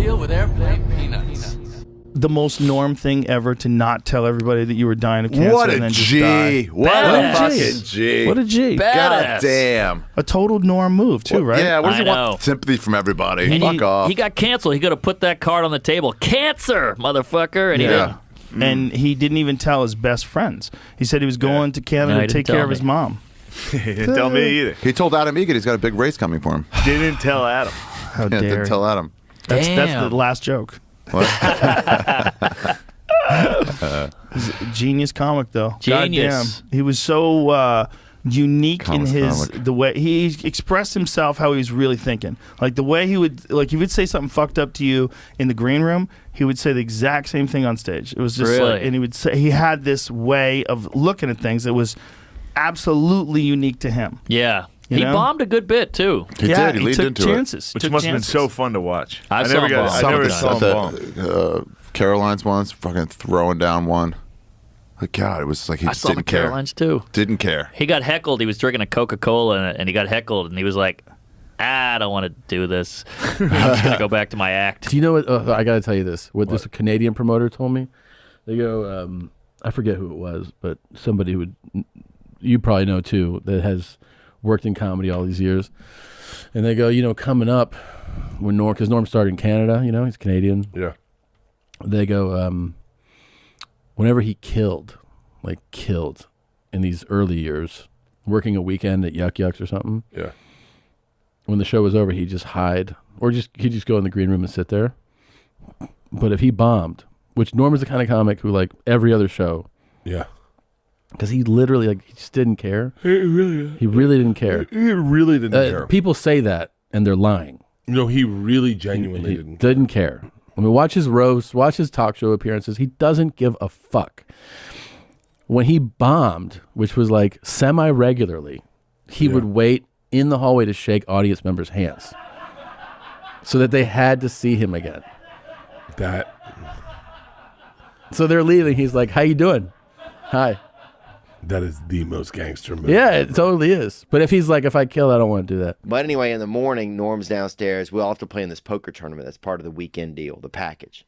deal with airplane peanuts. The most Norm thing ever to not tell everybody that you were dying of cancer. What and a then just G. die. What Badass. a fucking G. What a G. God damn. A total Norm move, too, right? Yeah, what does I he want? know. Sympathy from everybody. And Fuck off. He got canceled. He could have put that card on the table. Cancer, motherfucker. And he Yeah. didn't. And he didn't even tell his best friends. He said he was going to Canada No, to he take didn't care tell of his me. mom. He didn't tell me either. He told Adam Egan he's got a big race coming for him. Didn't tell Adam. How Yeah, dare didn't he. tell Adam. That's Damn. the last joke. What? He's a genius comic, though. Genius. Goddamn. He was so unique Comic. the way he expressed himself, how he was really thinking. Like the way he would say something fucked up to you in the green room, he would say the exact same thing on stage. It was just Really? like, and he would say he had this way of looking at things that was absolutely unique to him. Yeah. You He know? bombed a good bit, too. He did. He leaned took into chances. Which Took must have been chances. so fun to watch. I saw never him got. bomb. I never At saw him bomb. the Caroline's once, fucking throwing down one. Like, God, it was like he I just saw him didn't at care. Caroline's, too. Didn't care. He got heckled. He was drinking a Coca-Cola, and he got heckled, and he was like, I don't want to do this. I'm just going to go back to my act. Do you know what? I got to tell you this. What this Canadian promoter told me? They go, I forget who it was, but somebody who would, you probably know too, that has worked in comedy all these years. And they go, coming up, when because Norm started in Canada, he's Canadian. Yeah. They go, whenever he killed in these early years, working a weekend at Yuck Yucks or something. Yeah. When the show was over, he'd just hide, or he'd just go in the green room and sit there. But if he bombed, which Norm is the kind of comic who, like every other show, Yeah. because he literally, he just didn't care. He really didn't care. He really didn't care. People say that, and they're lying. No, he really genuinely He didn't. didn't care. I mean, watch his roast, watch his talk show appearances. He doesn't give a fuck. When he bombed, which was like semi-regularly, he would wait in the hallway to shake audience members' hands so that they had to see him again. That. So they're leaving. He's like, how you doing? Hi. That is the most gangster move. Yeah, it totally is. But if he's like, if I kill, I don't want to do that. But anyway, in the morning, Norm's downstairs. We all have to play in this poker tournament. That's part of the weekend deal, the package.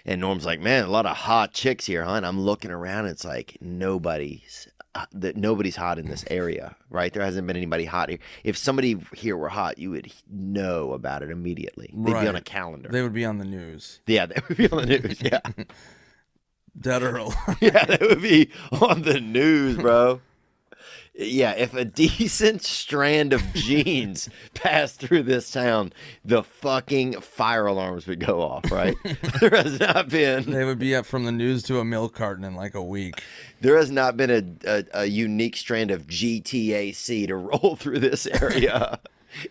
And Norm's like, man, a lot of hot chicks here, huh? And I'm looking around, and it's like nobody's hot in this area, right? There hasn't been anybody hot here. If somebody here were hot, you would know about it immediately. They'd be on a calendar. They would be on the news. Yeah, they would be on the news. Yeah. Dead or alive. Yeah, they would be on the news, bro. Yeah, if a decent strand of jeans passed through this town, the fucking fire alarms would go off, right? There has not been. They would be up from the news to a milk carton in like a week. There has not been a unique strand of GTAC to roll through this area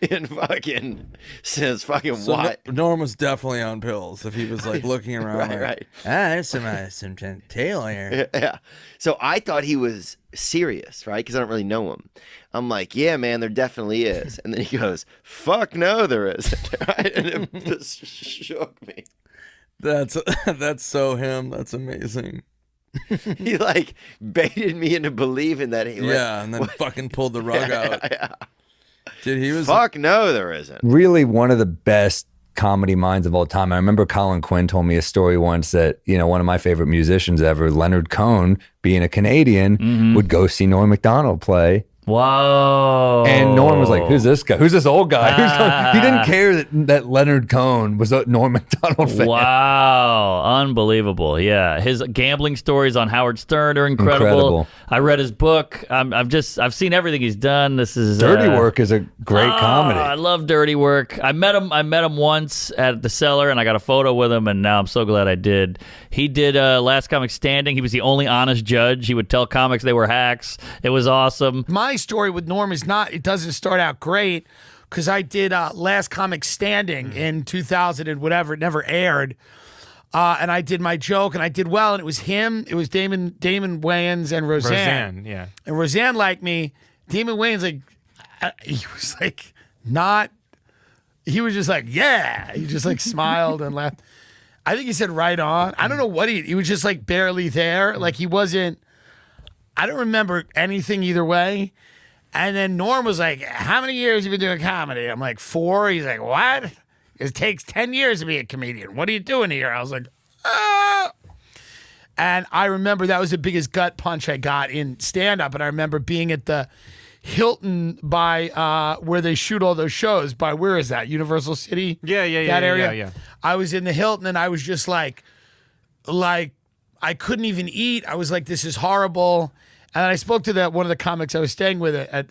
in fucking since fucking So what? Norm was definitely on pills if he was like looking around. Right. There's some tail here. Yeah. So I thought he was serious, right? Because I don't really know him. I'm like, yeah, man, there definitely is. And then he goes, fuck no, there isn't. Right? And it just shook me. That's so him. That's amazing. He like baited me into believing that he Yeah, and then fucking pulled the rug out. Yeah. Dude, he was Fuck no, there isn't. Really one of the best comedy minds of all time. I remember Colin Quinn told me a story once that, one of my favorite musicians ever, Leonard Cohen, being a Canadian, would go see Norm Macdonald play. Whoa. And Norm was like, who's this guy? Who's this old guy? He didn't care that Leonard Cohen was a Norm Macdonald fan. Wow. Unbelievable. Yeah. His gambling stories on Howard Stern are incredible. I read his book. I've seen everything he's done. This is Dirty Work is a great comedy. I love Dirty Work. I met him once at the Cellar, and I got a photo with him, and now I'm so glad I did. He did Last Comic Standing. He was the only honest judge. He would tell comics they were hacks. It was awesome. My story with Norm is it doesn't start out great because I did Last Comic Standing in 2000 and whatever. It never aired. And I did my joke and I did well. And it was him. It was Damon Wayans and Roseanne. Yeah. And Roseanne liked me. Damon Wayans, he was like, he was just like, yeah. He just like smiled and laughed. I think he said right on. I don't know what he was just like barely there. Like he wasn't, I don't remember anything either way. And then Norm was like, how many years have you been doing comedy? I'm like, 4. He's like, what? It takes 10 years to be a comedian. What are you doing here? I was like, ah. And I remember that was the biggest gut punch I got in stand-up. And I remember being at the Hilton by where they shoot all those shows. By where is that? Universal City? Yeah. That area? Yeah. I was in the Hilton and I was just like I couldn't even eat. I was like, this is horrible. And I spoke to one of the comics I was staying with at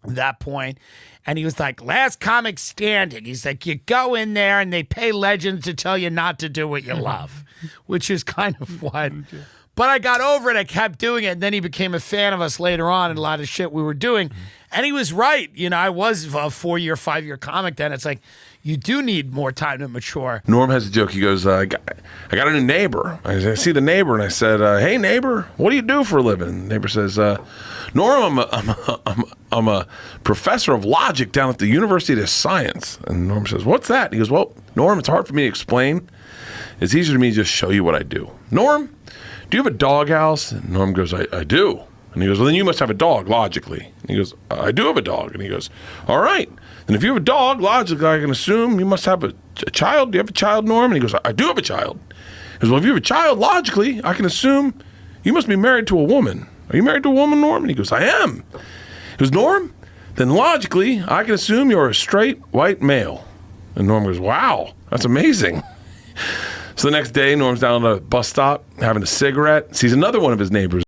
that point, and he was like, last comic standing. He's like, you go in there and they pay legends to tell you not to do what you love, which is kind of what. But I got over it. I kept doing it. And then he became a fan of us later on and a lot of shit we were doing. And he was right. You know, I was a 4-year, 5-year comic then. It's like, you do need more time to mature. Norm has a joke. He goes, I got a new neighbor. I see the neighbor, and I said, hey, neighbor, what do you do for a living? And the neighbor says, Norm, I'm a professor of logic down at the University of Science. And Norm says, what's that? He goes, well, Norm, it's hard for me to explain. It's easier to me to just show you what I do. Norm, do you have a doghouse? And Norm goes, I do. And he goes, well, then you must have a dog, logically. And he goes, I do have a dog. And he goes, all right. And if you have a dog, logically, I can assume you must have a child. Do you have a child, Norm? And he goes, I do have a child. He goes, well, if you have a child, logically, I can assume you must be married to a woman. Are you married to a woman, Norm? And he goes, I am. He goes, Norm, then logically, I can assume you're a straight white male. And Norm goes, wow, that's amazing. So the next day, Norm's down at a bus stop having a cigarette, sees another one of his neighbors